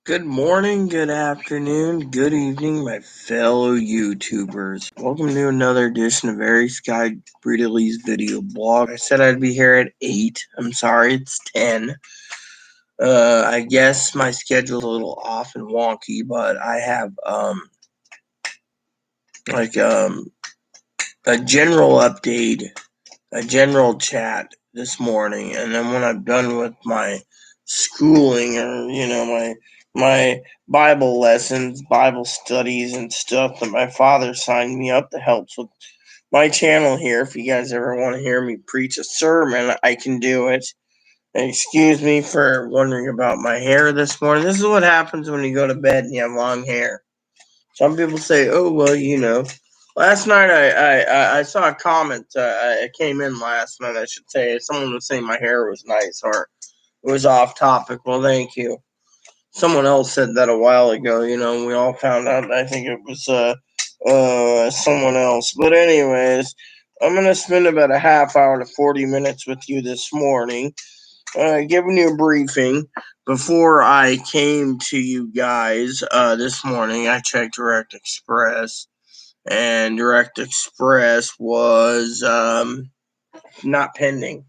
Good morning, good afternoon, good evening, my fellow YouTubers. Welcome to another edition of Eric Sky Breedley's video blog. I said I'd be here at 8. I'm sorry, it's 10. I guess my schedule's a little off and wonky, but I have, a general update, a general chat this morning, and then when I'm done with my schooling or my Bible lessons, Bible studies, and stuff that my father signed me up to help with my channel here. If you guys ever want to hear me preach a sermon, I can do it. And excuse me for wondering about my hair this morning. This is what happens when you go to bed and you have long hair. Some people say, "Oh well, you know." Last night I saw a comment. I came in last night, I should say. Someone was saying my hair was nice or it was off topic. Well, thank you. Someone else said that a while ago. We all found out. I think it was someone else. But anyways, I'm gonna spend about a half hour to 40 minutes with you this morning, giving you a briefing. Before I came to you guys this morning, I checked Direct Express, and Direct Express was not pending.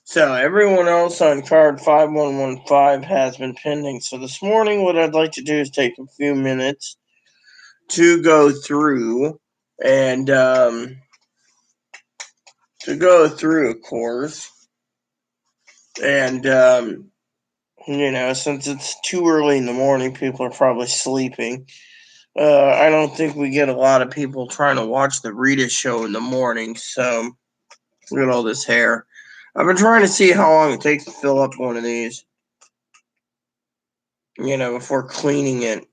So everyone else on card 5115 has been pending. So this morning, what I'd like to do is take a few minutes to go through and of course, and since it's too early in the morning, people are probably sleeping. I don't think we get a lot of people trying to watch the Rita show in the morning. So look at all this hair. I've been trying to see how long it takes to fill up one of these, before cleaning it.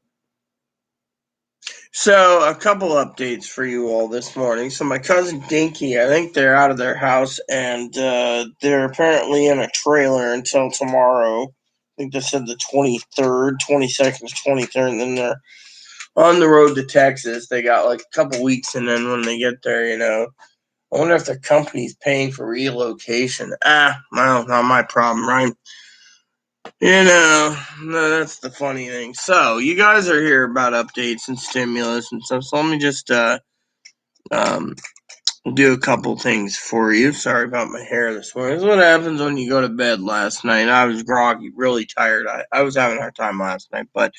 So, a couple updates for you all this morning. So, my cousin Dinky, I think they're out of their house, and they're apparently in a trailer until tomorrow. I think they said the 23rd, 22nd, 23rd, and then they're on the road to Texas. They got like a couple weeks, and then when they get there, I wonder if the company's paying for relocation. Well, not my problem, right? No, that's the funny thing. So, you guys are here about updates and stimulus and stuff. So let me just um do a couple things for you. Sorry about my hair this morning. This is what happens when you go to bed last night. I was groggy, really tired. I was having a hard time last night, but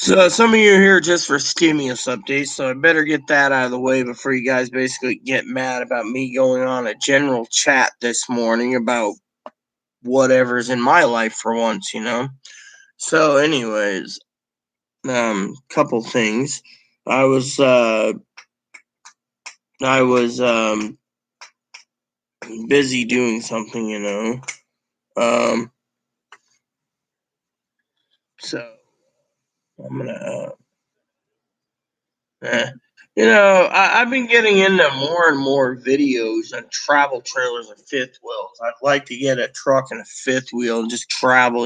so some of you are here just for stimulus updates, so I better get that out of the way before you guys basically get mad about me going on a general chat this morning about whatever's in my life for once. So, anyways, couple things. I was busy doing something. Um, so I'm gonna I've been getting into more and more videos on travel trailers and fifth wheels. I'd like to get a truck and a fifth wheel and just travel.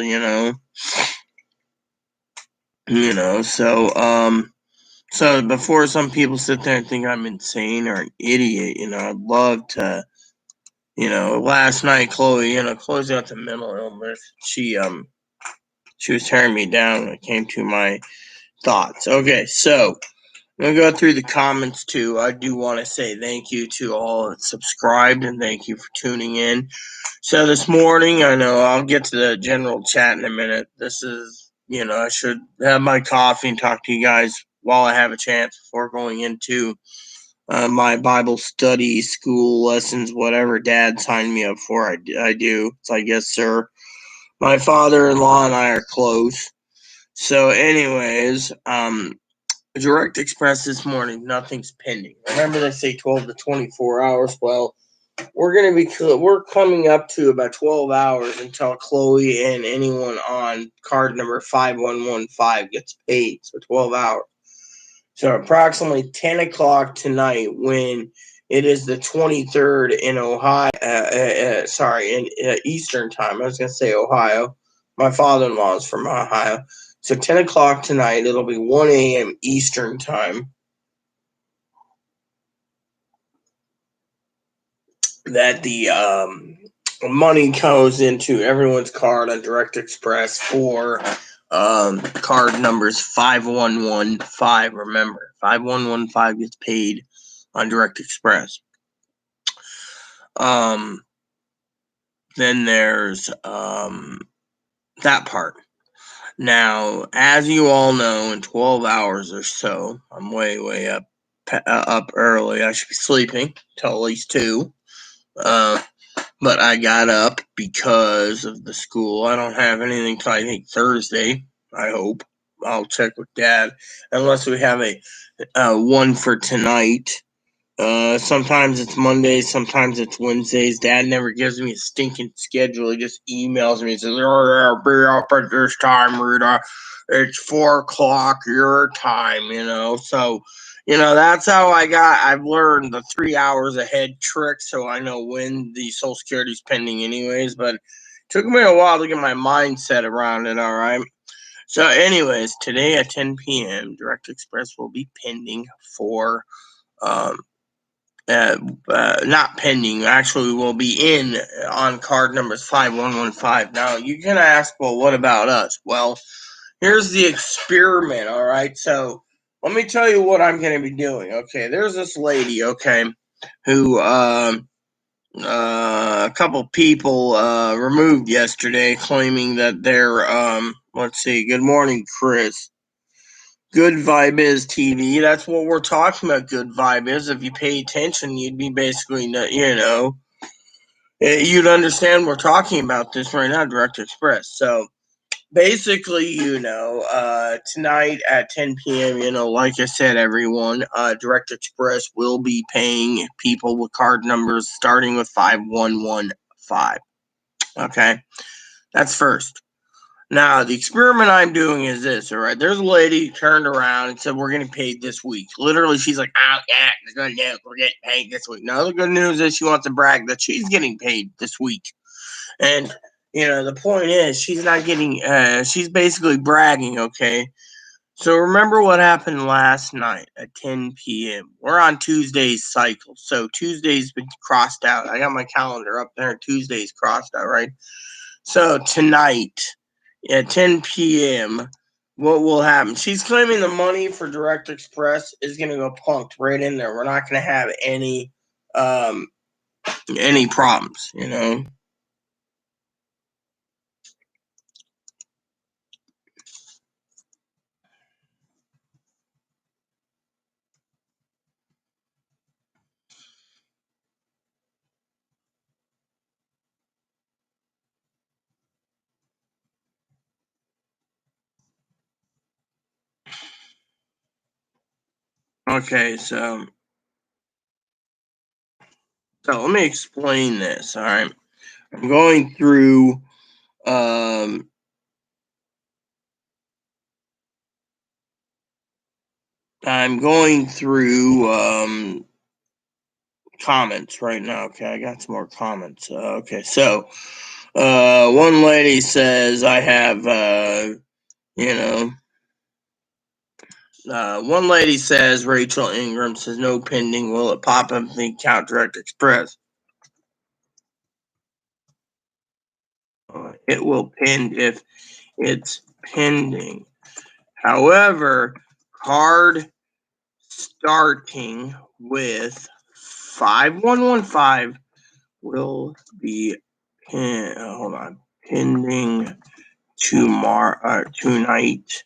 So before some people sit there and think I'm insane or an idiot, I'd love to, last night Chloe's got the mental illness. She was tearing me down when it came to my thoughts. Okay, so I'm going to go through the comments too. I do want to say thank you to all that subscribed and thank you for tuning in. So this morning, I know I'll get to the general chat in a minute. This is, I should have my coffee and talk to you guys while I have a chance before going into my Bible study, school lessons, whatever Dad signed me up for. I do. It's like, yes, sir. My father-in-law and I are close. So, anyways, Direct Express this morning, nothing's pending. Remember they say 12 to 24 hours. Well, we're coming up to about 12 hours until Chloe and anyone on card number 5115 gets paid. So 12 hours. So approximately 10 o'clock tonight, when it is the 23rd in Ohio, in Eastern time. I was going to say Ohio. My father-in-law is from Ohio. So 10 o'clock tonight, it'll be 1 a.m. Eastern time, that the money goes into everyone's card on Direct Express for Card number's 5115. Remember, 5115 gets paid on Direct Express. Then there's that part. Now, as you all know, in 12 hours or so, I'm way up early. I should be sleeping till at least 2. But I got up because of the school. I don't have anything till I think Thursday. I hope. I'll check with Dad. Unless we have a one for tonight. Sometimes it's Mondays, sometimes it's Wednesdays. Dad never gives me a stinking schedule. He just emails me and says, "Oh, yeah, be up at this time, Rita. It's 4 o'clock your time," So, that's how I've learned the 3 hours ahead trick, so I know when the Social Security's pending anyways, but it took me a while to get my mindset around it, all right? So anyways, today at 10 p.m., Direct Express will be pending for, not pending, actually will be in on card numbers 5115. Now, you're going to ask, well, what about us? Well, here's the experiment, all right? So, let me tell you what I'm going to be doing, okay? There's this lady, okay, who a couple people removed yesterday claiming that they're, let's see, good morning, Chris. Good Vibe is TV. That's what we're talking about. Good Vibe is. If you pay attention, you'd be basically, you'd understand we're talking about this right now, Direct Express. So basically, tonight at 10 p.m., like I said, everyone, Direct Express will be paying people with card numbers starting with 5115. Okay, that's first. Now, the experiment I'm doing is this, all right? There's a lady turned around and said, we're getting paid this week. Literally, she's like, oh, yeah, the good news, we're getting paid this week. Now, the good news is she wants to brag that she's getting paid this week. And, the point is, she's not getting, she's basically bragging, okay? So remember what happened last night at 10 p.m. We're on Tuesday's cycle. So Tuesday's been crossed out. I got my calendar up there. Tuesday's crossed out, right? So tonight at 10 p.m., what will happen? She's claiming the money for Direct Express is going to go punked right in there. We're not going to have any problems, Okay, so let me explain this, all right? I'm going through comments right now. Okay, I got some more comments. Okay, so one lady says I have one lady says, Rachel Ingram says, no pending. Will it pop up in the account Direct Express? It will pend if it's pending. However, card starting with 5115 will be pending tomorrow, tonight,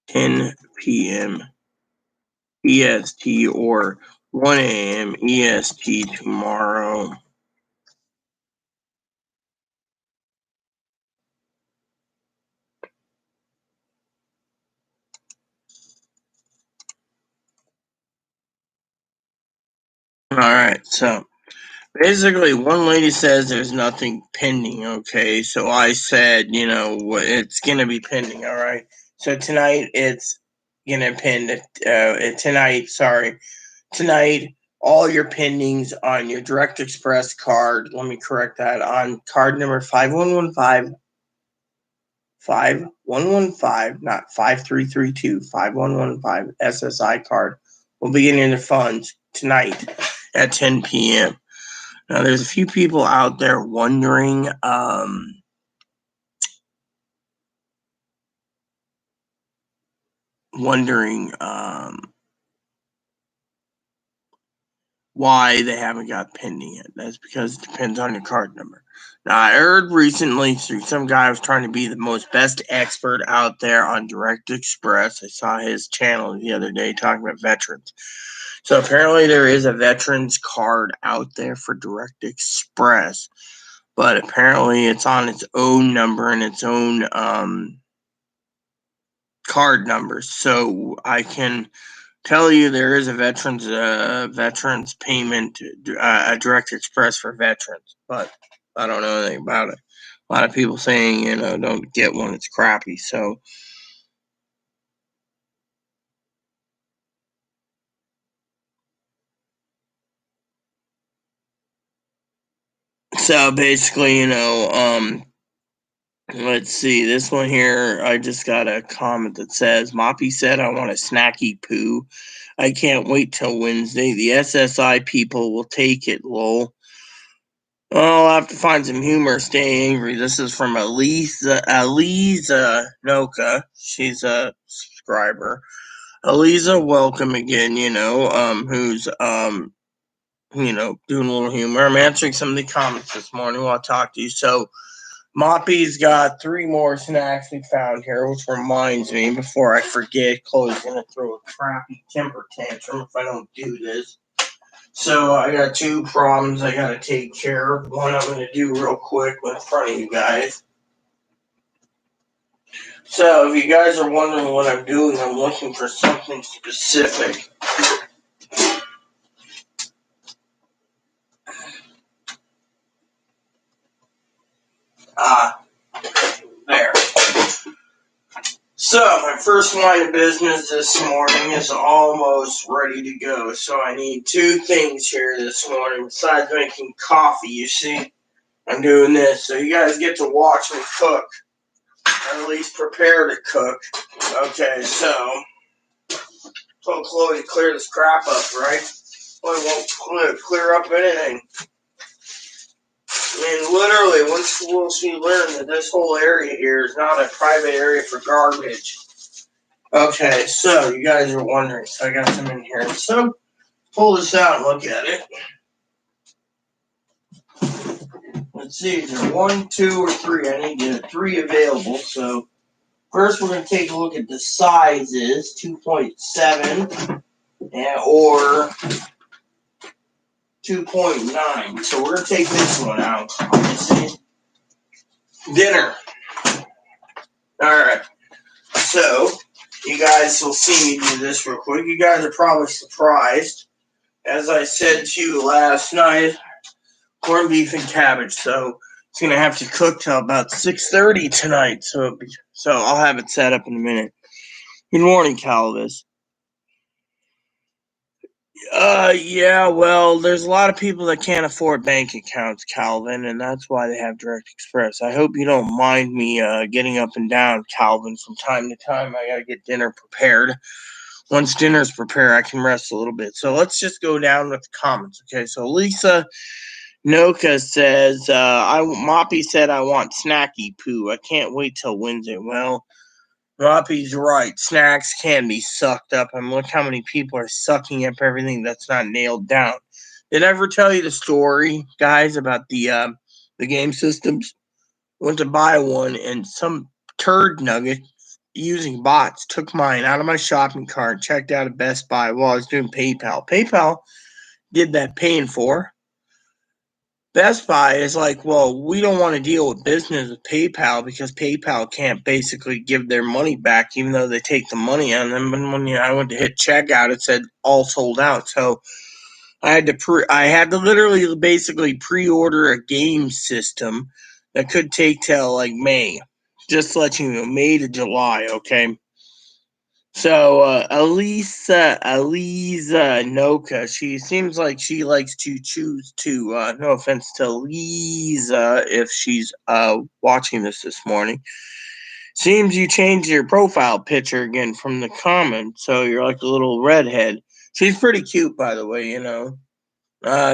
10 p.m. EST or 1 a.m. EST tomorrow. All right, so basically, one lady says there's nothing pending, okay? So I said, it's going to be pending, all right? So tonight, it's going to pend, tonight, all your pendings on your Direct Express card, let me correct that, on card number 5115, not 5332, 5115 SSI card will be getting the funds tonight at 10 p.m. Now, there's a few people out there wondering wondering why they haven't got pending yet. That's because it depends on your card number. Now, I heard recently through some guy who's trying to be the most best expert out there on Direct Express. I saw his channel the other day talking about veterans. So apparently there is a veterans card out there for Direct Express, but apparently it's on its own number and its own card number. So I can tell you there is a veterans payment, a Direct Express for veterans, but I don't know anything about it. A lot of people saying, don't get one, it's crappy. So basically, let's see, this one here, I just got a comment that says, Moppy said I want a snacky poo. I can't wait till Wednesday. The SSI people will take it, lol. Oh, I'll have to find some humor. Stay angry. This is from Aliza Noka. She's a subscriber. Aliza, welcome again. Who's doing a little humor. I'm answering some of the comments this morning while I talk to you. So, Moppy's got 3 more snacks we found here, which reminds me, before I forget, Chloe's gonna throw a crappy temper tantrum if I don't do this. So I got 2 problems I gotta take care of. One I'm gonna do real quick in front of you guys. So if you guys are wondering what I'm doing, I'm looking for something specific. There. So my first line of business this morning is almost ready to go. So I need 2 things here this morning besides making coffee. You see, I'm doing this, so you guys get to watch me cook, or at least prepare to cook. Okay, so told Chloe to clear this crap up, right? Chloe won't clear up anything. I mean, literally, once will she learn that this whole area here is not a private area for garbage? Okay, so you guys are wondering, so I got some in here. So pull this out and look at it. Let's see, is there 1, 2, or 3? I need to get 3 available. So first, we're going to take a look at the sizes: 2.7 or 2.9. So we're going to take this one out. Obviously. Dinner. Alright. So, you guys will see me do this real quick. You guys are probably surprised. As I said to you last night, corned beef and cabbage. So, it's going to have to cook till about 6:30 tonight. So I'll have it set up in a minute. Good morning, Calvis. Yeah, well, there's a lot of people that can't afford bank accounts, Calvin, and that's why they have Direct Express. I hope you don't mind me getting up and down, Calvin, from time to time. I gotta get dinner prepared. Once dinner's prepared, I can rest a little bit. So let's just go down with the comments, okay? So Lisa Noka says, Moppy said I want snacky poo. I can't wait till Wednesday. Well, Roppy's right. Snacks can be sucked up. I mean, look how many people are sucking up everything that's not nailed down. Did I ever tell you the story, guys, about the game systems? Went to buy one, and some turd nugget using bots took mine out of my shopping cart, checked out at Best Buy while I was doing PayPal. PayPal did that paying for. Best Buy is like, well, we don't want to deal with business with PayPal because PayPal can't basically give their money back, even though they take the money on them. And when I went to hit checkout, it said all sold out. So I had to literally basically pre-order a game system that could take till like May. Just to let you know, May to July, okay? So, Aliza Noka, she seems like she likes to choose to, no offense to Lisa if she's watching this morning. Seems you changed your profile picture again from the comment, so you're like a little redhead. She's pretty cute, by the way,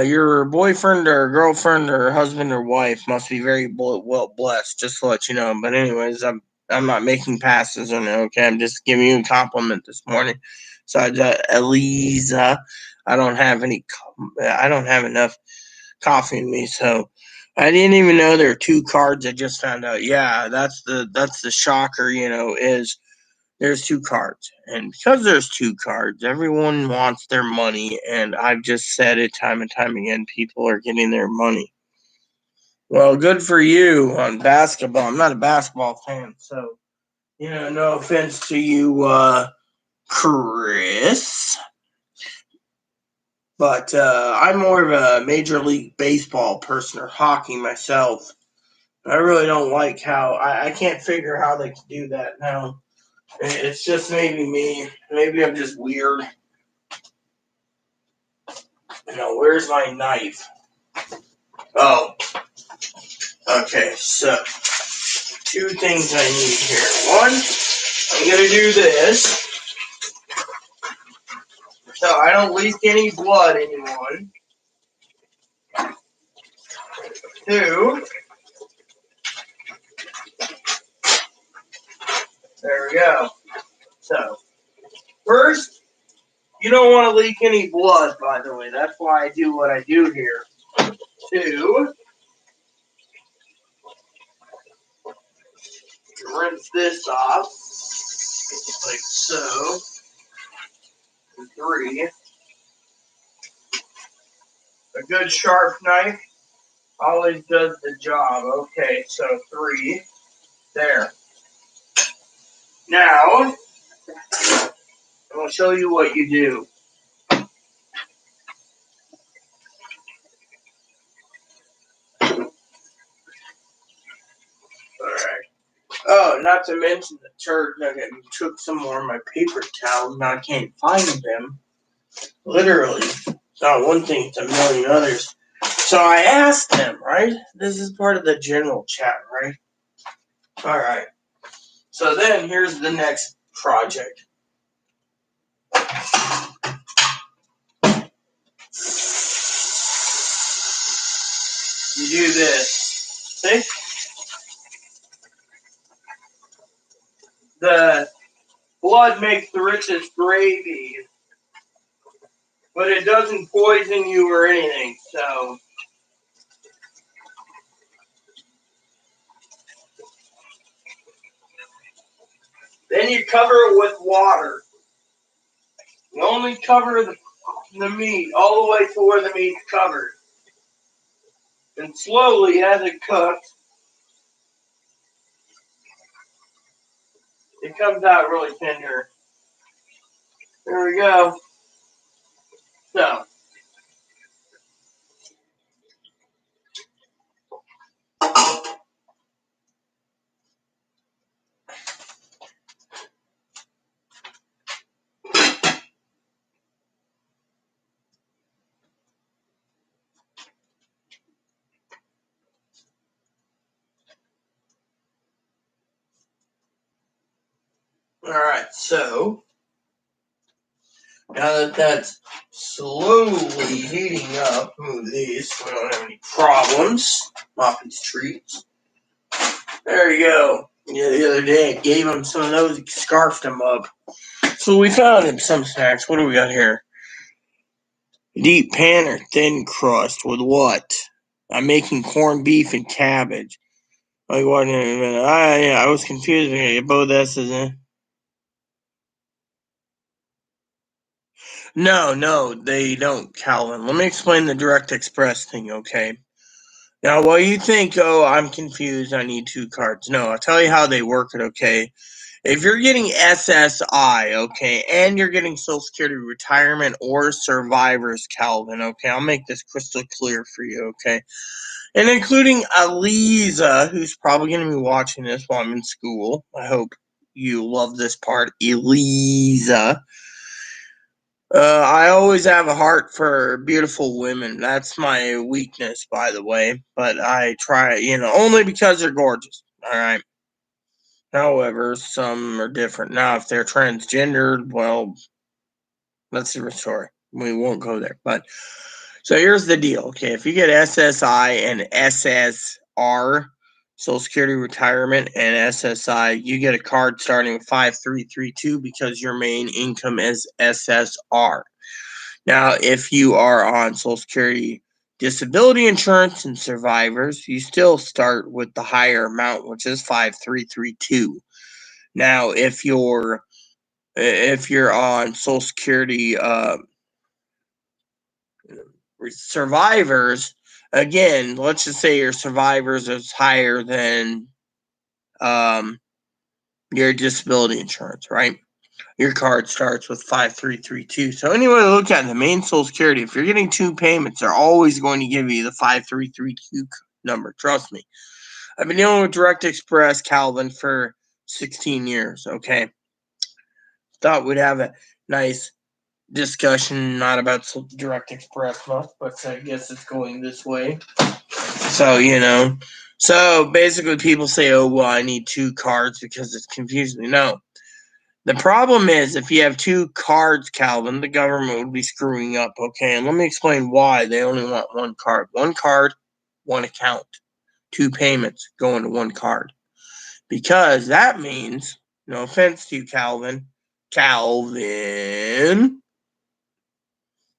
Your boyfriend or girlfriend or husband or wife must be very well blessed, just to let you know. But anyways, I'm not making passes on it. Okay, I'm just giving you a compliment this morning. So Eliza, I don't have enough coffee in me, so I didn't even know there were two cards. I just found out. Yeah, that's the shocker. Is there's two cards, and because there's two cards, everyone wants their money, and I've just said it time and time again. People are getting their money. Well, good for you on basketball. I'm not a basketball fan, so no offense to you, Chris. But I'm more of a Major League Baseball person or hockey myself. I really don't like how I can't figure how they can do that now. It's just maybe me. Maybe I'm just weird. Where's my knife? Oh, okay. So, two things I need here. One, I'm going to do this so I don't leak any blood, anyone. Two, there we go. So, first, you don't want to leak any blood, by the way. That's why I do what I do here. Two, rinse this off, like so. And three, a good sharp knife always does the job. Okay, so three, there. Now, I'm going to show you what you do. Alright. Oh, not to mention the turd nugget took some more of my paper towels. Now I can't find them. Literally. It's not one thing, it's a million others. So I asked them, right? This is part of the general chat, right? Alright. So then here's the next project. You do this. See? The blood makes the richest gravy, but it doesn't poison you or anything, so. Then you cover it with water. You only cover the meat all the way to where the meat's covered. And slowly, as it cooks, it comes out really tender. There we go. So, alright, so now that that's slowly heating up, move these so we don't have any problems. Moppy's treats. There you go. Yeah, the other day I gave him some of those, he scarfed them up. So we found him some snacks. What do we got here? Deep pan or thin crust with what? I'm making corned beef and cabbage. Like what? I was confused. Okay, both S's in. No, they don't, Calvin. Let me explain the Direct Express thing, okay? Now, while you think, oh, I'm confused, I need two cards. No, I'll tell you how they work it, okay? If you're getting SSI, okay, and you're getting Social Security retirement or survivors, Calvin, okay, I'll make this crystal clear for you, okay? And including Eliza, who's probably going to be watching this while I'm in school. I hope you love this part, Eliza. I always have a heart for beautiful women. That's my weakness, by the way. But I try, only because they're gorgeous. All right. However, some are different. Now, if they're transgendered, well, that's a different story. We won't go there. But so here's the deal. Okay, if you get SSI and SSR, Social Security, retirement, and SSI, you get a card starting with 5332 because your main income is SSR. Now, if you are on Social Security disability insurance and survivors, you still start with the higher amount, which is 5332. Now, if you're on Social Security survivors, again, let's just say your survivors is higher than your disability insurance, right? Your card starts with 5332. So anyway, look at the main Social Security. If you're getting two payments, they're always going to give you the 5332 number. Trust me. I've been dealing with Direct Express, Calvin, for 16 years. Okay. Thought we'd have a nice discussion, not about Direct Express much, but I guess it's going this way. So, so basically people say, oh, well, I need two cards because it's confusing. No. The problem is if you have two cards, Calvin, the government would be screwing up, okay? And let me explain why they only want one card. One card, one account. Two payments going to one card. Because that means, no offense to you, Calvin,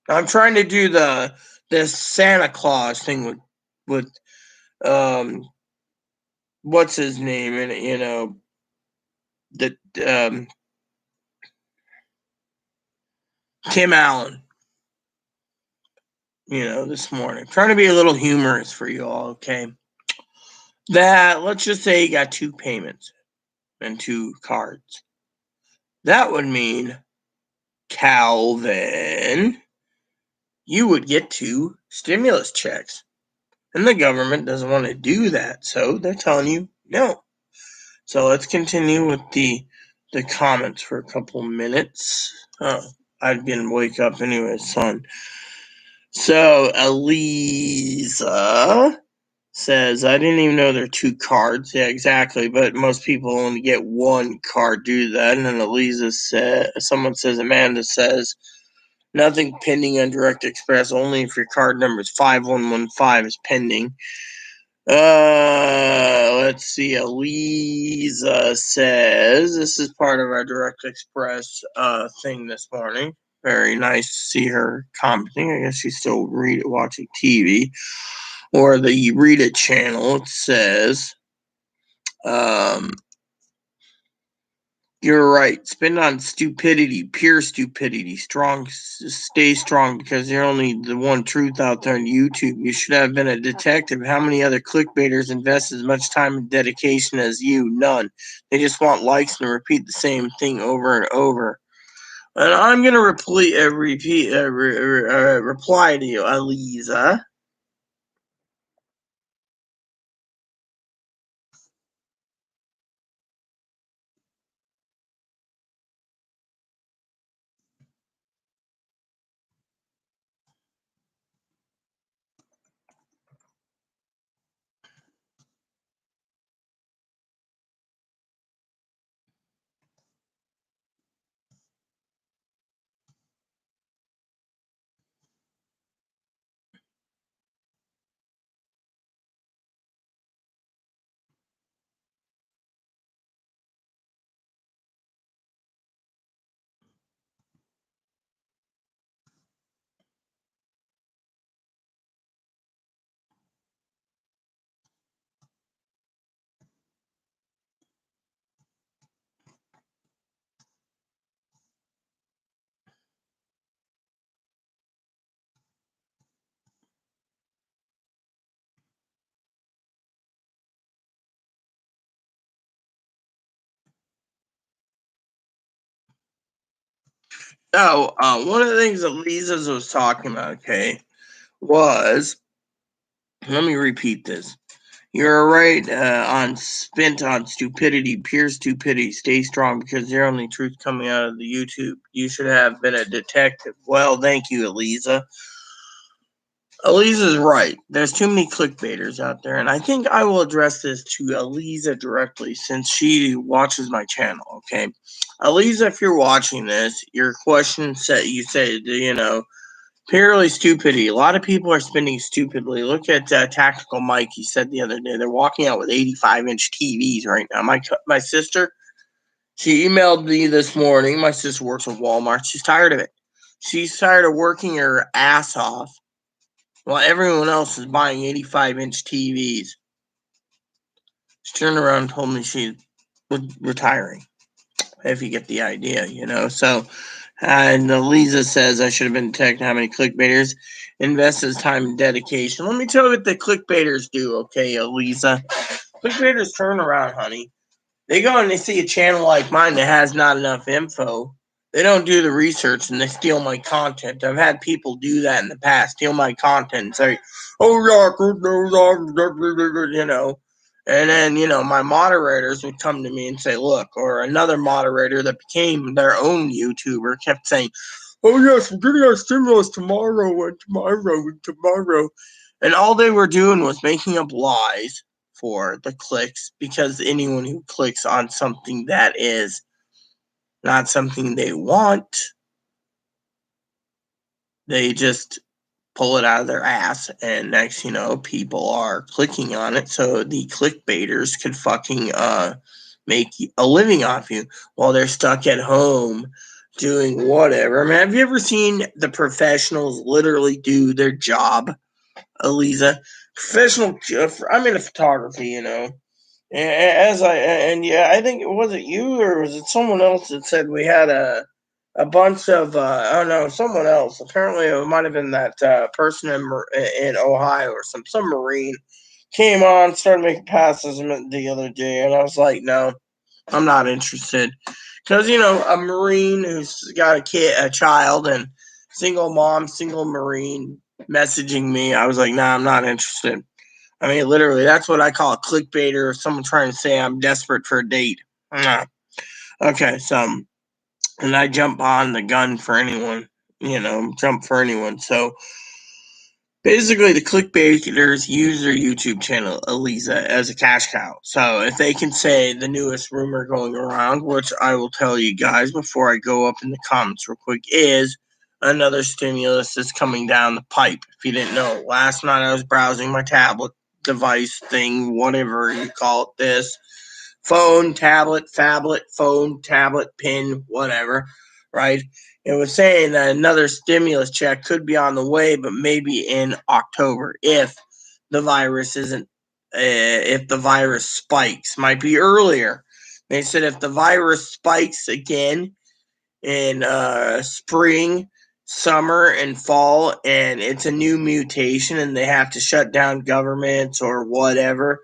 I'm trying to do this Santa Claus thing with what's his name, and Tim Allen, this morning. I'm trying to be a little humorous for you all, okay? That, let's just say you got two payments and two cards. That would mean, Calvin, you would get two stimulus checks. And the government doesn't want to do that, so they're telling you no. So let's continue with the comments for a couple minutes. I didn't wake up anyway, son. So Elisa says, I didn't even know there are two cards. Yeah, exactly. But most people only get one card, do that. And then Elisa said, Amanda says, nothing pending on Direct Express, only if your card number is 5115 is pending. Let's see. Elisa says, this is part of our Direct Express thing this morning. Very nice to see her commenting. I guess she's still watching TV. Or the Read It channel. It says, you're right. Spend on stupidity, pure stupidity. Stay strong because you're only the one truth out there on YouTube. You should have been a detective. How many other clickbaiters invest as much time and dedication as you? None. They just want likes and repeat the same thing over and over. And I'm gonna reply to you, Elisa. So, one of the things that Lisa's was talking about, okay, was, let me repeat this. You're right spent on stupidity, pure stupidity. Stay strong because they're only truth coming out of the YouTube. You should have been a detective. Well, thank you, Elisa. Elisa's right. There's too many clickbaiters out there, and I think I will address this to Elisa directly since she watches my channel, okay? Elisa, if you're watching this, your question said, you said, Purely stupidity. A lot of people are spending stupidly. Look at Tactical Mike. He said the other day they're walking out with 85-inch TVs right now. My sister, she emailed me this morning. My sister works at Walmart. She's tired of it. She's tired of working her ass off while everyone else is buying 85-inch TVs. She turned around and told me she's retiring. If you get the idea, So, and Lisa says I should have been detecting how many clickbaiters invest his time and dedication. Let me tell you what the clickbaiters do, okay, Lisa? Clickbaiters turn around, honey. They go and they see a channel like mine that has not enough info. They don't do the research and they steal my content. I've had people do that in the past, steal my content and say, "Oh yeah," And then, my moderators would come to me and say, "Look," or another moderator that became their own YouTuber kept saying, "Oh yes, we're getting our stimulus tomorrow and tomorrow and tomorrow." And all they were doing was making up lies for the clicks, because anyone who clicks on something that is not something they want, they just pull it out of their ass, and next people are clicking on it so the clickbaiters could fucking make a living off you while they're stuck at home doing whatever. I mean, have you ever seen the professionals literally do their job, Eliza? I'm in photography, I think, was it you or was it someone else that said we had a bunch of oh no, someone else. Apparently, it might have been that person in Ohio or some Marine came on, started making passes the other day, and I was like, no, I'm not interested, because a Marine who's got a child, and single mom, single Marine messaging me, I was like, nah, I'm not interested. I mean, literally, that's what I call a clickbaiter, or someone trying to say I'm desperate for a date. Nah. Okay, so, and I jump on the gun for anyone, jump for anyone. So basically, the clickbaiters use their YouTube channel, Eliza, as a cash cow. So if they can say the newest rumor going around, which I will tell you guys before I go up in the comments real quick, is another stimulus is coming down the pipe. If you didn't know, last night I was browsing my tablet device thing, whatever you call it, this phone, tablet, phablet, phone, tablet, pin, whatever, right? It was saying that another stimulus check could be on the way, but maybe in October if the virus isn't, if the virus spikes. Might be earlier. They said if the virus spikes again in spring, summer, and fall, and it's a new mutation and they have to shut down governments or whatever,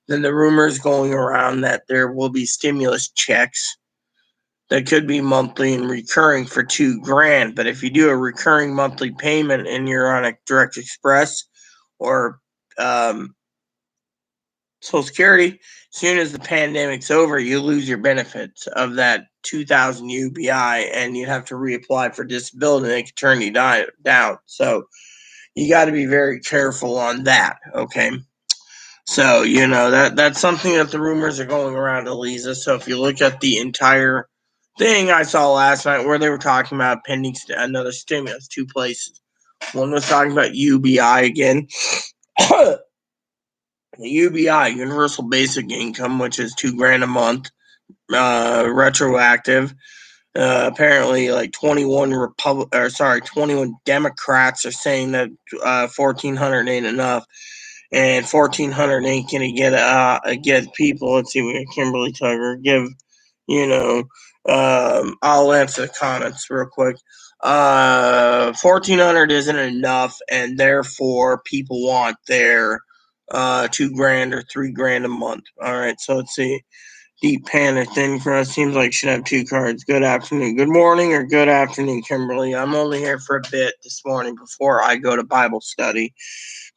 then the rumors going around that there will be stimulus checks that could be monthly and recurring for $2,000. But if you do a recurring monthly payment and you're on a Direct Express or Social Security, as soon as the pandemic's over, you lose your benefits of that 2,000 UBI, and you have to reapply for disability, and they can turn you down. So you got to be very careful on that. Okay. So that's something that the rumors are going around, Eliza. So if you look at the entire thing I saw last night, where they were talking about pending another stimulus, two places. One was talking about UBI again. UBI, Universal Basic Income, which is $2,000 a month, retroactive. Apparently, like 21 Democrats are saying that 1,400 ain't enough, and 1,400 ain't gonna get people. Let's see, we got Kimberly Tugger. I'll answer the comments real quick. 1,400 isn't enough, and therefore people want their $2,000 or $3,000 a month. All right, so let's see. Deep panic thing for us. Seems like should have two cards. Good afternoon, good morning, or good afternoon, Kimberly. I'm only here for a bit this morning before I go to Bible study.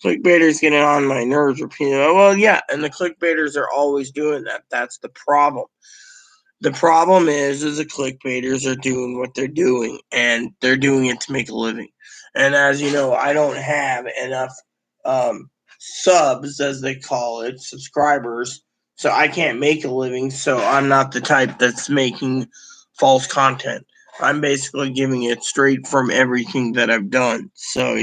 Clickbaiters getting on my nerves repeatedly. Well, yeah, and the clickbaiters are always doing that. That's the problem. The problem is the clickbaiters are doing what they're doing, and they're doing it to make a living. And as you know, I don't have enough subs, as they call it, subscribers, so I can't make a living. So I'm not the type that's making false content. I'm basically giving it straight from everything that I've done. So,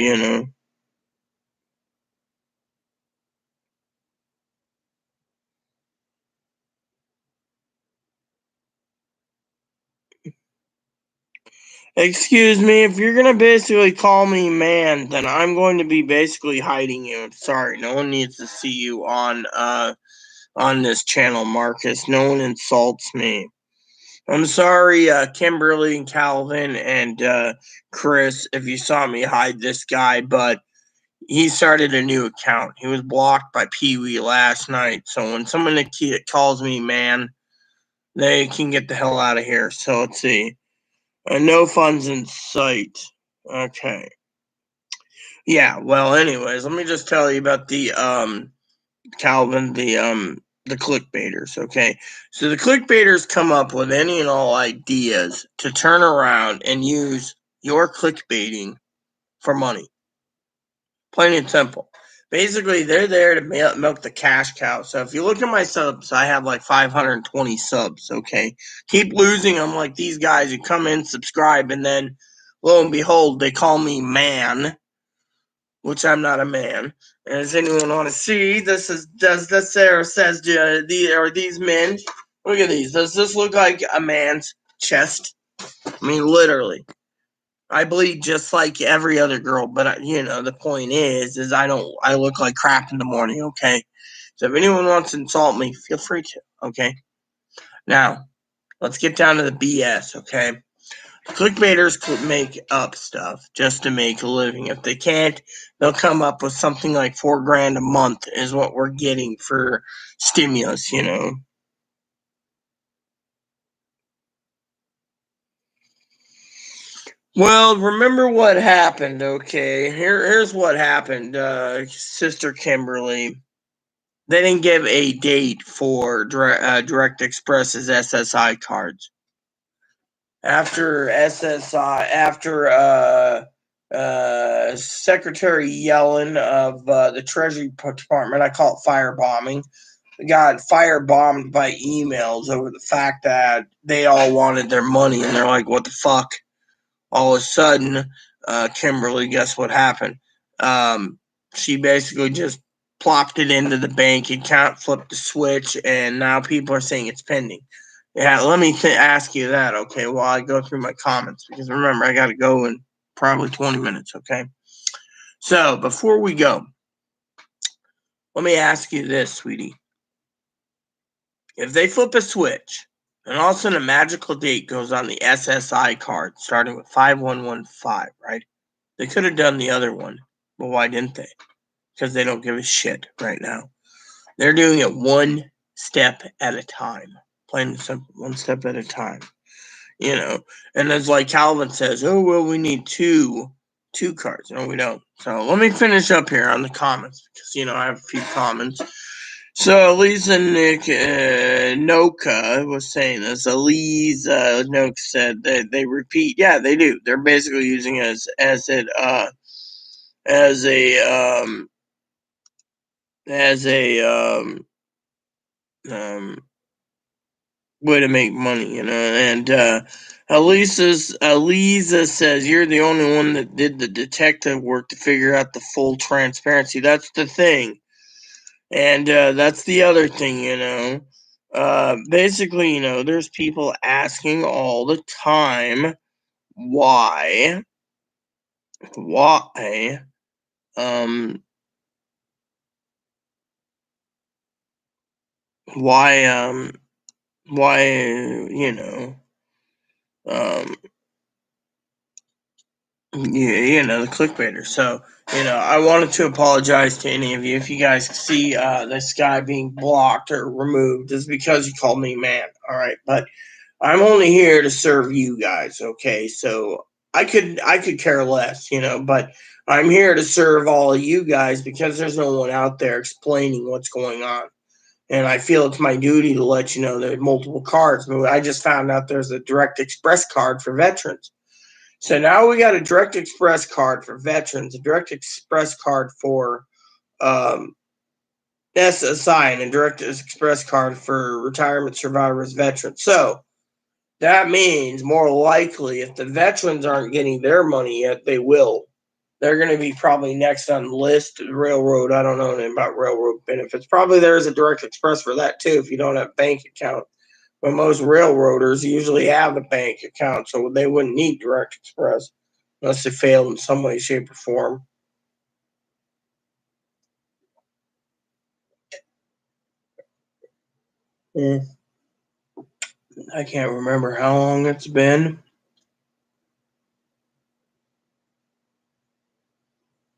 Excuse me, if you're gonna basically call me man, then I'm going to be basically hiding you. Sorry, no one needs to see you on this channel, Marcus. No one insults me. I'm sorry, Kimberly and Calvin and Chris, if you saw me hide this guy, but he started a new account. He was blocked by Pee Wee last night. So when someone calls me man, they can get the hell out of here. So let's see. No funds in sight. Okay. Yeah, well, anyways, let me just tell you about the Calvin, the clickbaiters, okay? So the clickbaiters come up with any and all ideas to turn around and use your clickbaiting for money. Plain and simple. Basically, they're there to milk the cash cow. So if you look at my subs, I have like 520 subs, okay? Keep losing them like these guys who come in, subscribe, and then lo and behold, they call me man, which I'm not a man. And does anyone want to see? Does this there says these men? Look at these. Does this look like a man's chest? I mean, literally. I bleed just like every other girl, but the point is I look like crap in the morning. Okay, so if anyone wants to insult me, feel free to. Okay, now let's get down to the BS. Okay, clickbaiters could make up stuff just to make a living. If they can't, they'll come up with something like $4,000 a month is what we're getting for stimulus. Well, remember what happened, okay? Here's what happened, Sister Kimberly. They didn't give a date for Direct Express's SSI cards. After Secretary Yellen of the Treasury Department, I call it firebombing, got firebombed by emails over the fact that they all wanted their money, and they're like, what the fuck? All of a sudden, Kimberly, guess what happened? She basically just plopped it into the bank account, flipped the switch, and now people are saying it's pending. Yeah, let me ask you that, okay, while I go through my comments, because remember, I got to go in probably 20 minutes, okay? So, before we go, let me ask you this, sweetie. If they flip a switch, and all of a sudden a magical date goes on the SSI card, starting with 5115, right? They could have done the other one, but why didn't they? Because they don't give a shit right now. They're doing it one step at a time. Plain and simple, one step at a time. And it's like Calvin says, oh, well, we need two cards. No, we don't. So let me finish up here on the comments because, I have a few comments. So Elisa Nick Noka was saying this. Elise Noka said that they repeat. Yeah, they do. They're basically using it as a um, way to make money, And Elisa says you're the only one that did the detective work to figure out the full transparency. That's the thing, and that's the other thing, Basically, there's people asking all the time why, um, why, um, the clickbaiter. So, I wanted to apologize to any of you. If you guys see this guy being blocked or removed, is because you called me man. All right, but I'm only here to serve you guys. Okay, so I could care less, but I'm here to serve all of you guys because there's no one out there explaining what's going on. And I feel it's my duty to let you know there are multiple cards. But I just found out there's a Direct Express card for veterans. So now we got a Direct Express card for veterans, a Direct Express card for um, SSI, and a Direct Express card for retirement survivors veterans. So That means more likely if the veterans aren't getting their money yet, they will. They're going to be probably next on the list. Railroad, I don't know anything about railroad benefits. Probably there's a direct express for that too if you don't have a bank account. But most railroaders usually have a bank account, so they wouldn't need direct express unless they failed in some way, shape, or form. I can't remember how long it's been,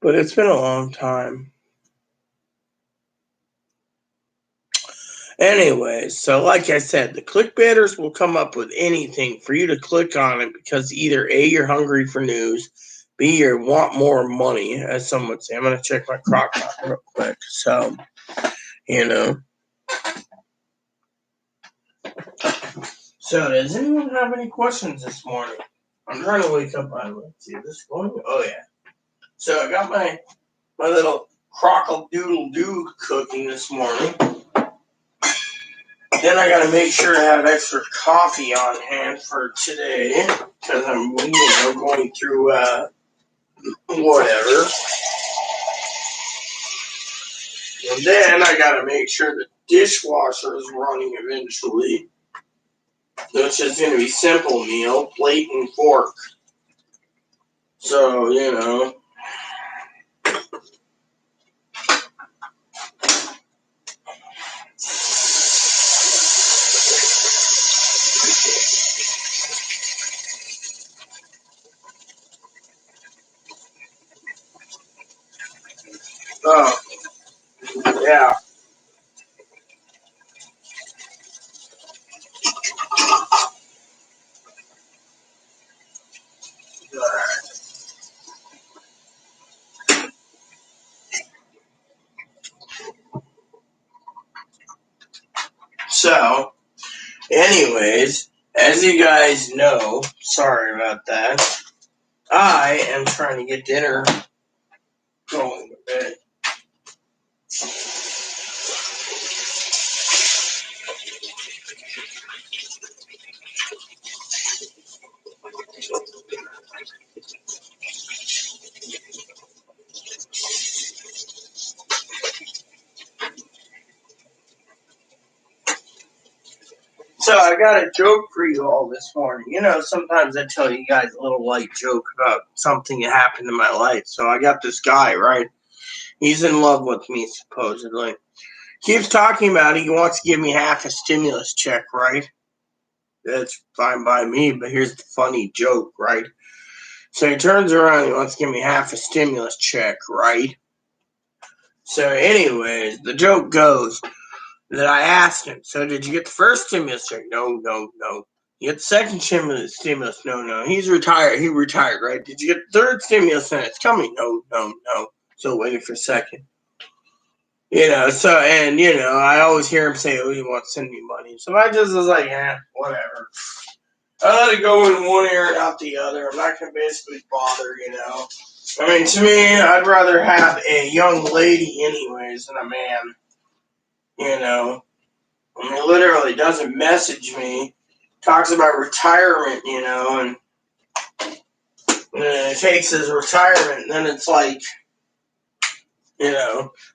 but it's been a long time. Anyways, so like I said, the clickbaiters will come up with anything for you to click on it because either A, you're hungry for news, B, you want more money, as some would say. I'm going to check my crock pot real quick. So, you know. So, does anyone have any questions this morning? I'm trying to wake up. Let's see, this going? Oh, yeah. So, I got my little crockle-doodle-doo cooking this morning. Then I gotta make sure to have extra coffee on hand for today because I'm, going through whatever. And then I gotta make sure the dishwasher is running eventually, which is gonna be simple meal, plate and fork. So Oh, yeah. So, anyways, as you guys know, sorry about that. I am trying to get dinner going to bed. So I got a joke for you all this morning. Sometimes I tell you guys a little light joke about something that happened in my life. So I got this guy, right? He's in love with me, supposedly. Keeps talking about it. He wants to give me half a stimulus check, right? That's fine by me, but here's the funny joke, right? So he turns around, he wants to give me half a stimulus check, right? So anyways, the joke goes that I asked him, so did you get the first stimulus check? No, no, no. You get the second stimulus? No, no. He's retired. He retired, right? Did you get the third stimulus? And it's coming? No, no, no. So waiting for a second. I always hear him say, oh, he wants to send me money. So I just was like, whatever. I let it go in one ear and out the other. I'm not going to basically bother. I mean, to me, I'd rather have a young lady anyways than a man. I mean, literally doesn't message me, talks about retirement, and takes his retirement, and then it's like, I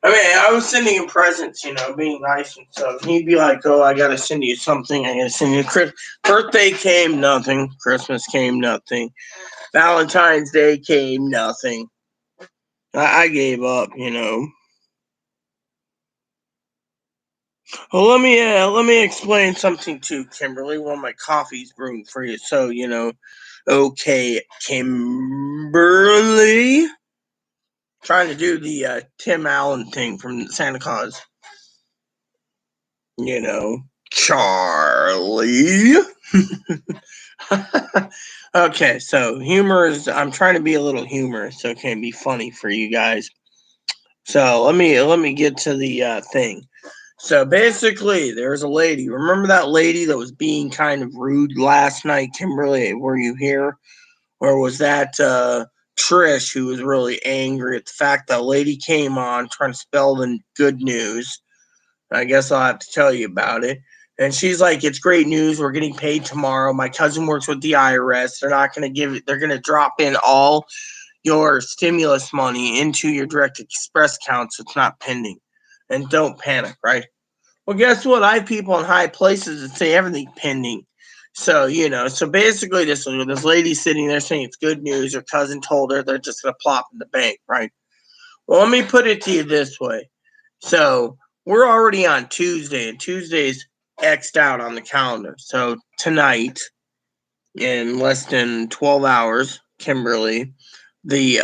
mean, I was sending him presents, being nice and stuff. And he'd be like, oh, I got to send you something. I got to send you birthday came, nothing. Christmas came, nothing. Valentine's Day came, nothing. I gave up. Well, let me explain something to Kimberly while my coffee's brewing for you. So, okay, Kimberly, trying to do the Tim Allen thing from Santa Claus. Charlie. Okay, so I'm trying to be a little humorous, okay, be funny for you guys. So let me get to the thing. So basically, there's a lady. Remember that lady that was being kind of rude last night, Kimberly? Were you here? Or was that Trish who was really angry at the fact that a lady came on trying to spell the good news? I guess I'll have to tell you about it. And she's like, it's great news. We're getting paid tomorrow. My cousin works with the IRS. They're not going to give it. They're going to drop in all your stimulus money into your direct express account so it's not pending. And don't panic, right? Well, guess what? I have people in high places that say everything pending. So, so basically this lady sitting there saying it's good news. Her cousin told her they're just going to plop in the bank, right? Well, let me put it to you this way. So we're already on Tuesday, and Tuesday's X'd out on the calendar. So tonight, in less than 12 hours, Kimberly, we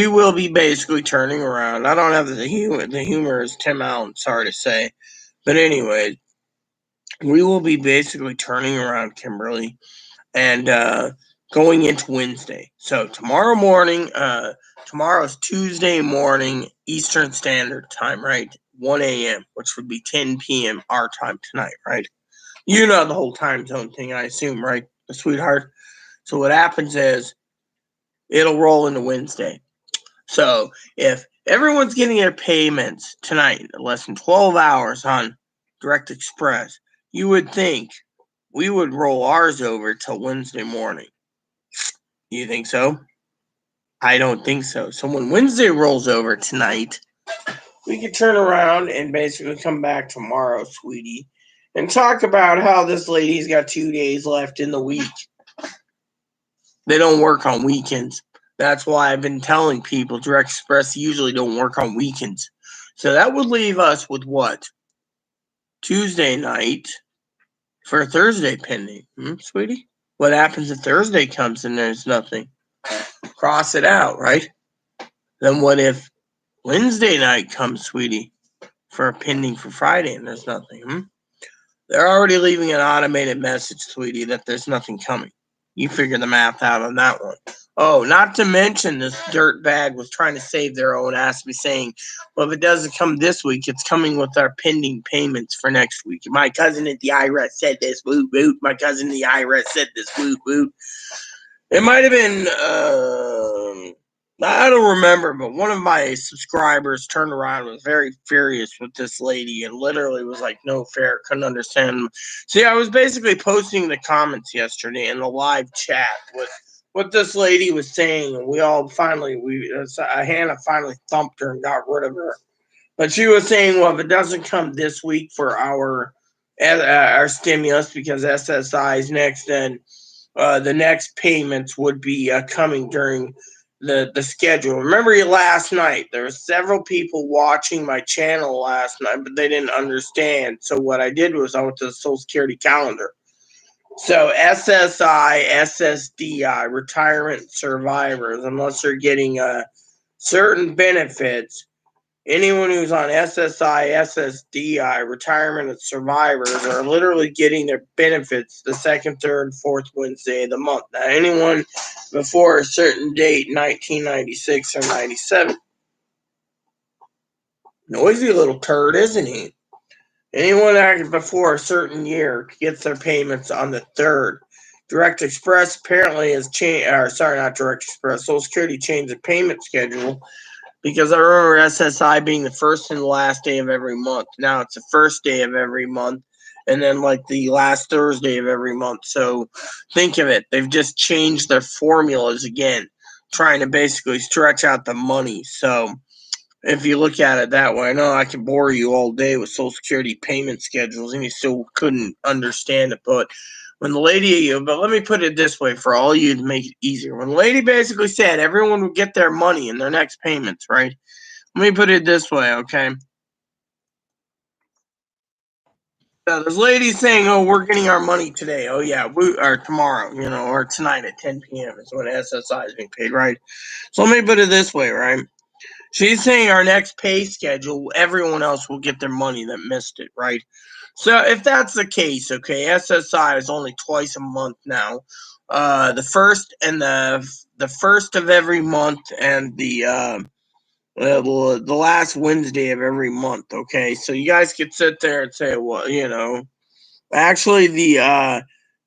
will be basically turning around. I don't have the humor. The humor is Tim Allen. Sorry to say, but anyway, we will be basically turning around Kimberly and going into Wednesday. So tomorrow's Tuesday morning Eastern Standard Time, right? 1 a.m., which would be 10 p.m. our time tonight, right? You know the whole time zone thing, I assume, right, sweetheart? So what happens is it'll roll into Wednesday. So if everyone's getting their payments tonight in less than 12 hours on Direct Express, you would think we would roll ours over till Wednesday morning. You think so? I don't think so. So when Wednesday rolls over tonight, we could turn around and basically come back tomorrow, sweetie, and talk about how this lady's got 2 days left in the week. They don't work on weekends. That's why I've been telling people Direct Express usually don't work on weekends. So that would leave us with what? Tuesday night for Thursday pending. Sweetie? What happens if Thursday comes and there's nothing? Cross it out, right? Then what if Wednesday night comes, sweetie, for a pending for Friday and there's nothing? They're already leaving an automated message, sweetie, that there's nothing coming. You figure the math out on that one. Oh, not to mention this dirt bag was trying to save their own ass by saying, well, if it doesn't come this week, it's coming with our pending payments for next week. My cousin at the IRS said this, woot, woot. My cousin at the IRS said this, woot, woot. It might have been, I don't remember, but one of my subscribers turned around and was very furious with this lady and literally was like, no fair, couldn't understand. See, I was basically posting the comments yesterday in the live chat with what this lady was saying, and we all finally, Hannah finally thumped her and got rid of her. But she was saying, well, if it doesn't come this week for our stimulus because SSI is next, then the next payments would be coming during the schedule. Remember last night, there were several people watching my channel last night, but they didn't understand. So what I did was I went to the Social Security calendar. So SSI, SSDI, retirement survivors, unless they're getting certain benefits, anyone who's on SSI, SSDI, retirement and survivors are literally getting their benefits the second, third, fourth Wednesday of the month. Now, anyone before a certain date, 1996 or 97, noisy little turd, isn't he? Anyone before a certain year gets their payments on the third. Direct Express apparently has changed, not Direct Express, Social Security changed the payment schedule because I remember SSI being the first and the last day of every month. Now it's the first day of every month and then like the last Thursday of every month. So think of it. They've just changed their formulas again, trying to basically stretch out the money. So if you look at it that way, I know I can bore you all day with Social Security payment schedules and you still couldn't understand it. But when the lady, but let me put it this way for all you to make it easier. When the lady basically said everyone would get their money in their next payments, right? Let me put it this way, okay? So this lady's saying, oh, we're getting our money today. Oh, yeah, or tomorrow, or tonight at 10 p.m. is when SSI is being paid, right? So let me put it this way, right? She's saying our next pay schedule, everyone else will get their money that missed it, right? So if that's the case, okay, SSI is only twice a month now. The first and the first of every month and the last Wednesday of every month, okay? So you guys could sit there and say, well, actually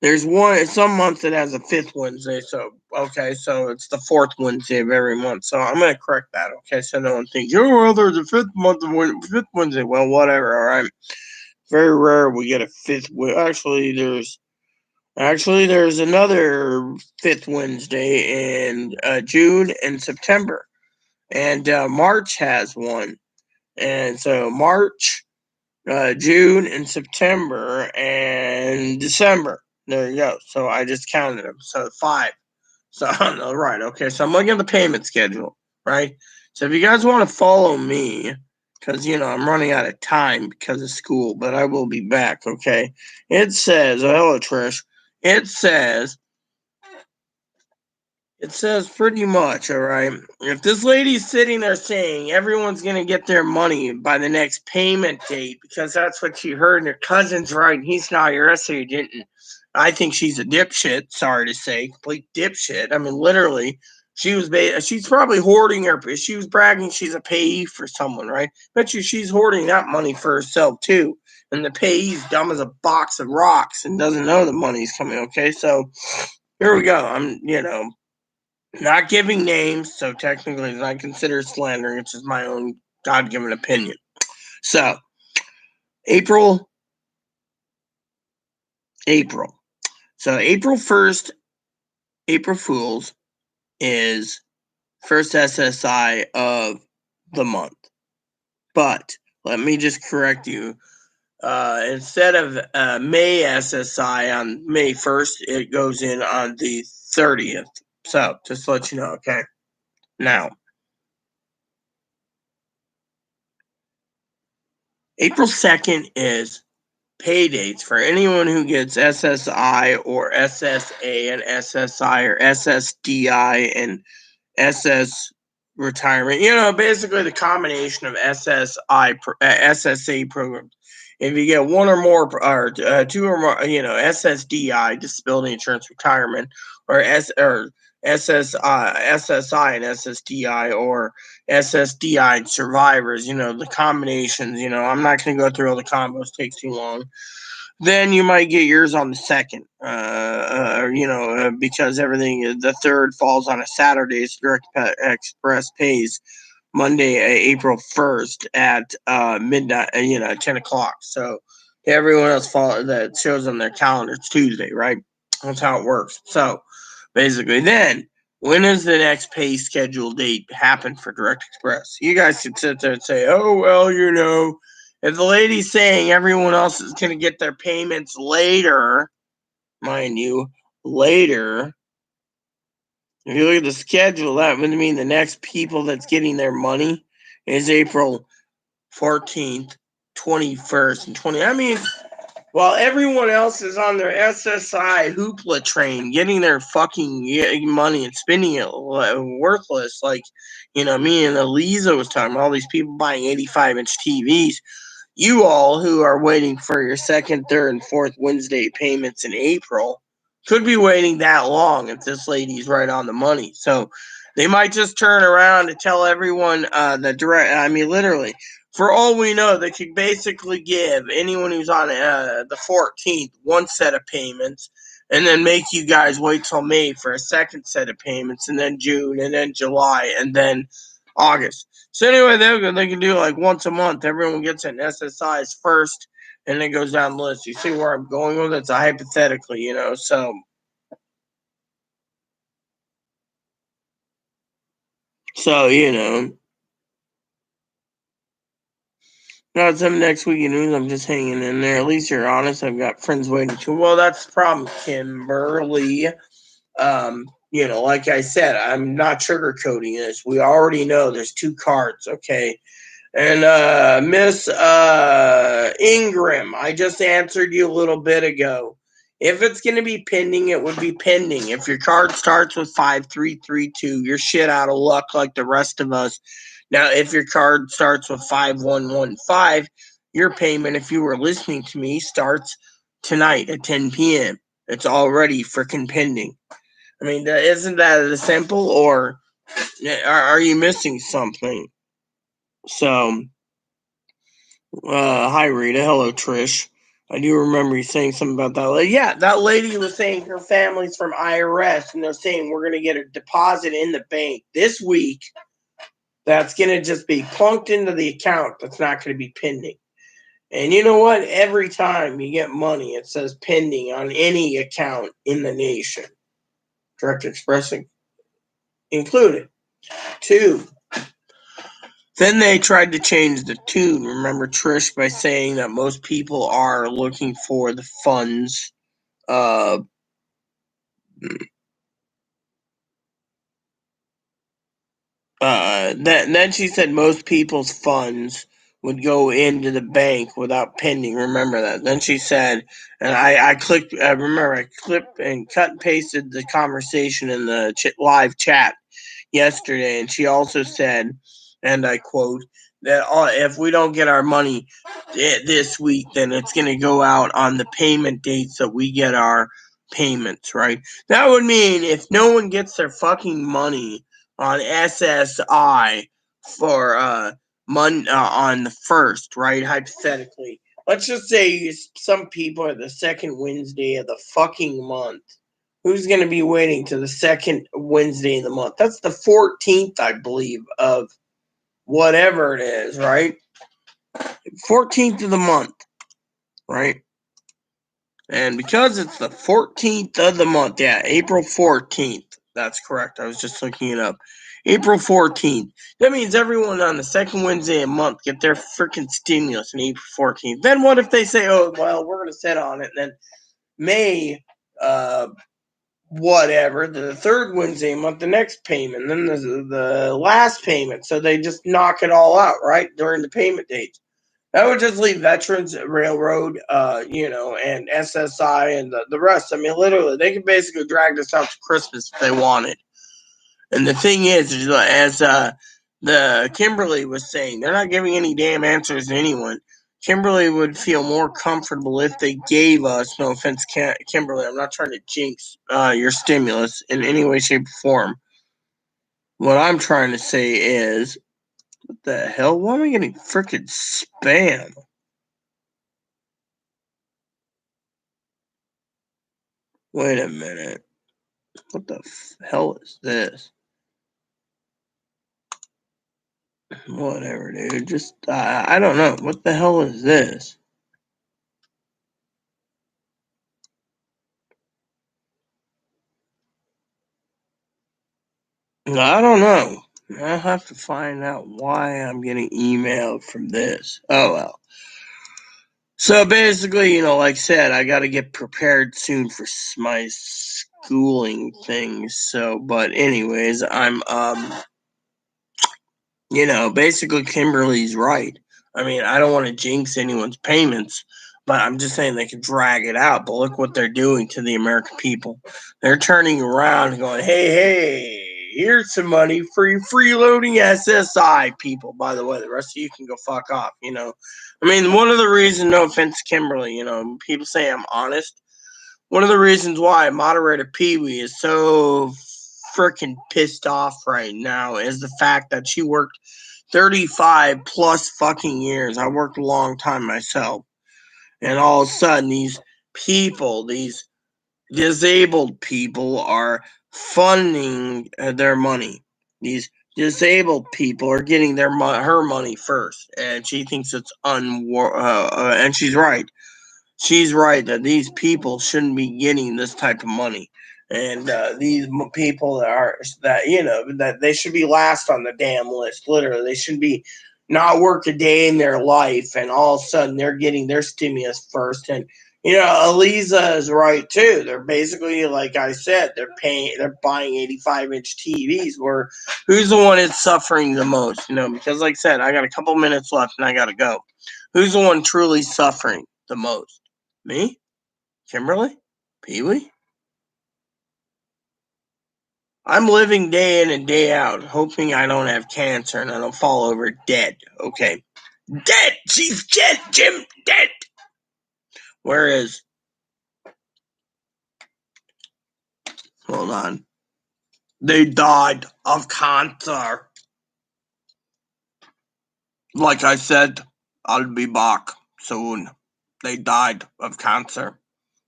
there's some months that has a fifth Wednesday, so Okay, so it's the fourth Wednesday of every month. So I'm gonna correct that. Okay, so no one thinks, oh well, there's a fifth Wednesday. Well, whatever. All right. Very rare we get a fifth. There's another fifth Wednesday in June and September, and March has one, and so March, June, and September, and December. There you go. So I just counted them. So 5. So right, okay. So I'm looking at the payment schedule, right? So if you guys want to follow me, because I'm running out of time because of school, but I will be back. Okay. It says, oh, hello, Trish. It says pretty much, all right. If this lady's sitting there saying everyone's going to get their money by the next payment date because that's what she heard and her cousin's right and he's not your essay didn't. I think she's a dipshit, sorry to say, complete dipshit. I mean, literally, she's probably hoarding her. She was bragging she's a payee for someone, right? Bet you she's hoarding that money for herself too. And the payee's dumb as a box of rocks and doesn't know the money's coming. Okay, so here we go. I'm, not giving names, so technically it's not considered slandering. It's just my own God-given opinion. So, April. So, April 1st, April Fool's is first SSI of the month. But let me just correct you. Instead of May SSI on May 1st, it goes in on the 30th. So, just to let you know, okay? Now, April 2nd is pay dates for anyone who gets SSI or SSA and SSI or SSDI and SS retirement. Basically the combination of SSA programs. If you get one or more, or two or more, SSDI, disability insurance retirement, or SSI and SSDI, or SSDI and survivors, the combinations, I'm not going to go through all the combos, takes too long. Then you might get yours on the 2nd, because the 3rd falls on a Saturday. So Direct Express pays Monday, April 1st at midnight, 10 o'clock. So everyone else that shows on their calendar, it's Tuesday, right? That's how it works. So basically, then when does the next pay schedule date happen for Direct Express? You guys can sit there and say, oh, well, if the lady's saying everyone else is going to get their payments later, mind you, later, if you look at the schedule, that would mean the next people that's getting their money is April 14th, 21st, and 20th. I mean, while everyone else is on their SSI hoopla train, getting their fucking money and spending it worthless, like, me and Eliza was talking about all these people buying 85-inch TVs. You all who are waiting for your 2nd, 3rd, and 4th Wednesday payments in April could be waiting that long if this lady's right on the money. So they might just turn around and tell everyone literally, for all we know, they could basically give anyone who's on the 14th one set of payments and then make you guys wait till May for a second set of payments, and then June, and then July, and then August. So anyway, they can do like once a month. Everyone gets an SSIs first, and it goes down the list. You see where I'm going with it? It's a hypothetically, So Not some next week news. I'm just hanging in there. At least you're honest. I've got friends waiting too. Well, that's the problem, Kimberly. Like I said, I'm not sugarcoating this. We already know there's 2 cards, okay? And Miss Ingram, I just answered you a little bit ago. If it's going to be pending, it would be pending. If your card starts with 5332, you're shit out of luck like the rest of us. Now, if your card starts with 5115, your payment, if you were listening to me, starts tonight at 10 p.m. It's already freaking pending. I mean, isn't that as simple, or are you missing something? So, hi Rita, hello Trish. I do remember you saying something about that. Yeah, that lady was saying her family's from IRS, and they're saying we're going to get a deposit in the bank this week that's going to just be plunked into the account that's not going to be pending. And you know what? Every time you get money, it says pending on any account in the nation, Direct Express included. 2, then they tried to change the tune. Remember Trish by saying that most people are looking for the funds. Then she said most people's funds would go into the bank without pending. Remember that. Then she said, and I clicked. I remember I clipped and cut and pasted the conversation in the live chat yesterday, and she also said, and I quote, that if we don't get our money this week, then it's going to go out on the payment dates that we get our payments, right? That would mean if no one gets their fucking money on SSI for on the 1st, right? Hypothetically, let's just say some people are the second Wednesday of the fucking month. Who's going to be waiting to the second Wednesday of the month? That's the 14th, I believe, of whatever it is, right? 14th of the month, right? And because it's the 14th of the month, yeah, April 14th. That's correct. I was just looking it up. April 14th. That means everyone on the second Wednesday of the month get their freaking stimulus on April 14th. Then what if they say, oh, well, we're going to sit on it, and then May, whatever, the third Wednesday a month, the next payment, then the last payment. So they just knock it all out, right, during the payment dates. That would just leave Veterans Railroad, and SSI and the rest. I mean, literally, they could basically drag this out to Christmas if they wanted. And the thing is as the Kimberly was saying, they're not giving any damn answers to anyone. Kimberly would feel more comfortable if they gave us, no offense, Kimberly, I'm not trying to jinx your stimulus in any way, shape, or form. What I'm trying to say is, what the hell? Why am I getting freaking spam? Wait a minute. What the hell is this? Whatever, dude. Just, I don't know. What the hell is this? I don't know. I'll have to find out why I'm getting emailed from this. Oh, well. So basically, like I said, I got to get prepared soon for my schooling things. So, but anyways, I'm, basically Kimberly's right. I mean, I don't want to jinx anyone's payments, but I'm just saying they can drag it out. But look what they're doing to the American people. They're turning around and going, hey, here's some money for you freeloading SSI people. By the way, the rest of you can go fuck off, I mean, one of the reasons, no offense, Kimberly, people say I'm honest. One of the reasons why moderator Pee Wee is so freaking pissed off right now is the fact that she worked 35 plus fucking years. I worked a long time myself. And all of a sudden, these people, these disabled people, are funding their money. These disabled people are getting her money first. And she thinks it's and she's right. She's right that these people shouldn't be getting this type of money. And these people that they should be last on the damn list. Literally, they should be not work a day in their life, and all of a sudden they're getting their stimulus first. And Aliza is right too. They're basically, like I said, they're buying 85-inch TVs. Where who's the one that's suffering the most? Because like I said, I got a couple minutes left and I gotta go. Who's the one truly suffering the most? Me? Kimberly? Pee Wee? I'm living day in and day out, hoping I don't have cancer and I don't fall over dead. Okay. Dead! She's dead, Jim! Dead! Whereas, hold on. They died of cancer. Like I said, I'll be back soon. They died of cancer.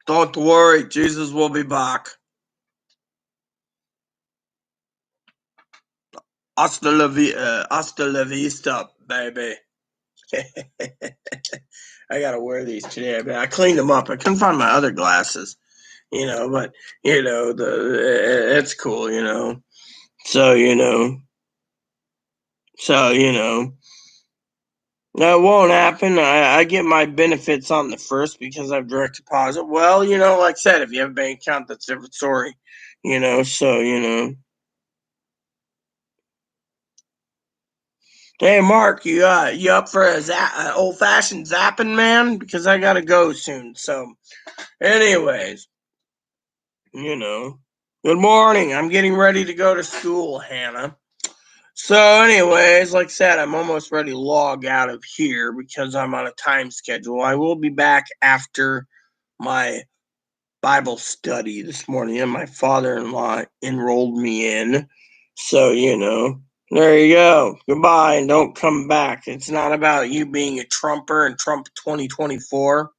Don't worry, Jesus will be back. Hasta la vista, baby. I gotta wear these today. I cleaned them up. I couldn't find my other glasses, but it's cool, So that won't happen. I get my benefits on the first because I have direct deposit. Well, like I said, if you have a bank account, that's a different story. So. Hey, Mark, you up for a old fashioned zapping, man? Because I gotta go soon. So, anyways, good morning. I'm getting ready to go to school, Hannah. So, anyways, like I said, I'm almost ready to log out of here because I'm on a time schedule. I will be back after my Bible study this morning, and my father-in-law enrolled me in. So, there you go. Goodbye, and don't come back. It's not about you being a Trumper and Trump 2024.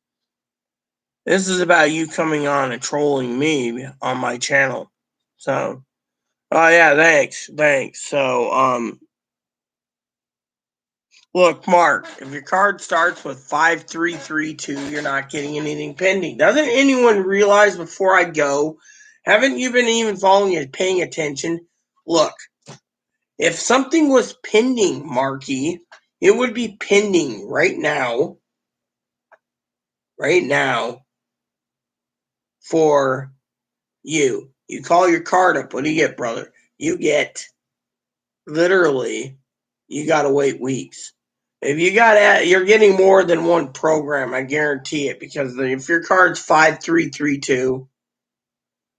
This is about you coming on and trolling me on my channel. So, oh yeah, thanks. So, look, Mark, if your card starts with 5332, you're not getting anything pending. Doesn't anyone realize before I go? Haven't you been even following it, paying attention? Look, if something was pending, Marky, it would be pending right now for you. You call your card up. What do you get, brother? You get literally, you got to wait weeks. If you're getting more than one program, I guarantee it, because if your card's 5332,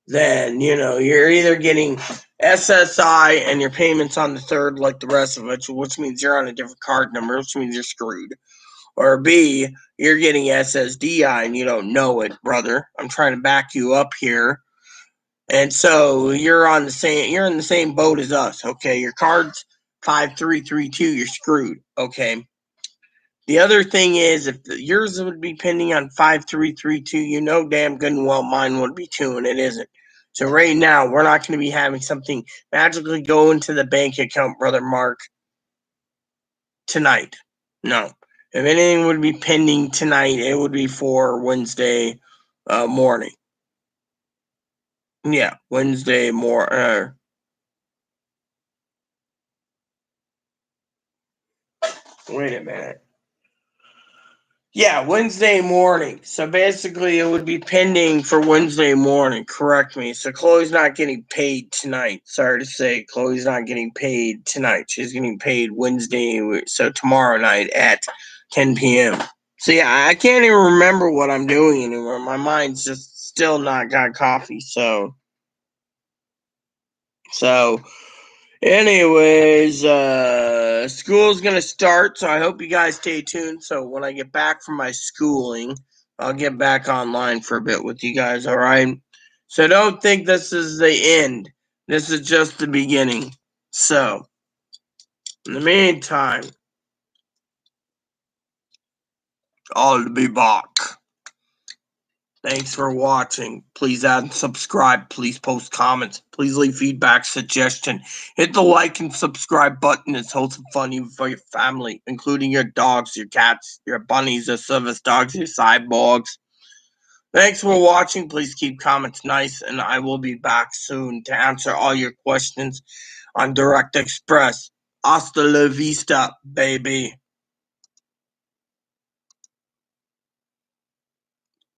then you're either getting SSI and your payments on the third, like the rest of it, which means you're on a different card number, which means you're screwed. Or B, you're getting SSDI and you don't know it, brother. I'm trying to back you up here. And so you're in the same boat as us, okay? Your card's 5332, you're screwed, okay? The other thing is, if yours would be pending on 5332, damn good and well mine would be too, and it isn't. So right now, we're not going to be having something magically go into the bank account, brother Mark, tonight. No. If anything would be pending tonight, it would be for Wednesday morning. Yeah, Wednesday morning. Wait a minute. Yeah, Wednesday morning. So basically, it would be pending for Wednesday morning. Correct me. So Chloe's not getting paid tonight. Sorry to say, Chloe's not getting paid tonight. She's getting paid Wednesday, so tomorrow night at 10 p.m. So yeah, I can't even remember what I'm doing anymore. My mind's just still not got coffee. So anyways, school's gonna start, so I hope you guys stay tuned. So when I get back from my schooling, I'll get back online for a bit with you guys, alright? So don't think this is the end. This is just the beginning. So, in the meantime, I'll be back. Thanks for watching. Please add and subscribe. Please post comments. Please leave feedback, suggestion. Hit the like and subscribe button. It's wholesome fun even for your family, including your dogs, your cats, your bunnies, your service dogs, your cyborgs. Thanks for watching. Please keep comments nice, and I will be back soon to answer all your questions on Direct Express. Hasta la vista, baby.